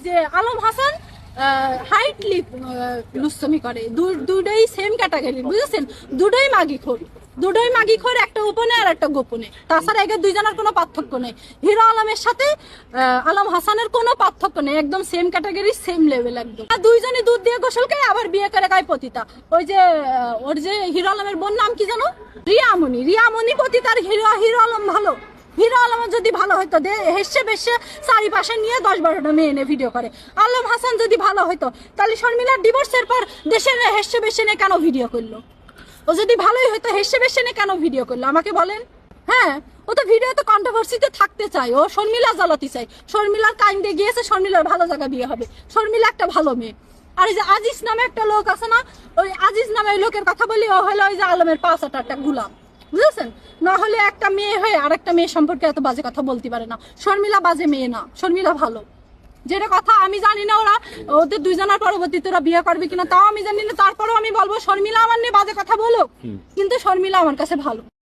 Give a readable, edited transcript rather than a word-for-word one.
যে আলম হাসান হাইটলি লুচ্ছমি করে, দুটোই সেম ক্যাটাগরি, বুঝেছেন? দুটোই মাগিখোর, একটা উপনে আর একটা গোপনে। তাছাড়া এদের দুইজনের কোনো পার্থক্য নেই। হিরো আলমের সাথে আলম হাসানের কোনো পার্থক্য নেই, একদম সেম ক্যাটাগরি, সেম লেভেল একদম। দুইজনই দুধ দিয়ে গোসল করে আবার বিয়ে করে গায়ে পতিতা। ওই যে ওর যে হিরো আলমের বোন নাম কি জানো? রিয়ামণি পতিতার। হিরো আলম ভালো। হিরো আলম যদি ভালো হইতো, হেসে বেসে চারিপাশে নিয়ে 10-12টা মেয়ে এনে ভিডিও করে। আলম হাসান যদি ভালো হইতো তাহলে শর্মিলার ডিভোর্সের পর দেশে হেসে বেসে নিয়ে কেন ভিডিও করলো? ও যদি ভালোই হইতো হেসে বেসে নিয়ে কেন ভিডিও করলো আমাকে বলেন? হ্যাঁ, ও তো ভিডিওতে কন্ট্রোভার্সিতে থাকতে চায়, ও শর্মিলা জ্বালাতে চায়। শর্মিলার কাইন্ডে গিয়েছে, শর্মিলার ভালো জায়গা বিয়ে হবে। শর্মিলা একটা ভালো মেয়ে। আর এই যে আজিজ নামে একটা লোক আছে না, ওই আজিজ নামে লোকের কথা বলি, ও হলো ওই যে আলমের 5-8 একটা গুলাম, বুঝেছেন? না হলে একটা মেয়ে হয়ে আর একটা মেয়ে সম্পর্কে এত বাজে কথা বলতে পারে না। শর্মিলা বাজে মেয়ে না, শর্মিলা ভালো। যেটা কথা আমি জানি না ওদের দুইজনের পরবর্তীতে ওরা বিয়ে করবে কিনা, তাও আমি জানি না। তারপরেও আমি বলবো শর্মিলা আমার নিয়ে বাজে কথা বলো, কিন্তু শর্মিলা আমার কাছে ভালো।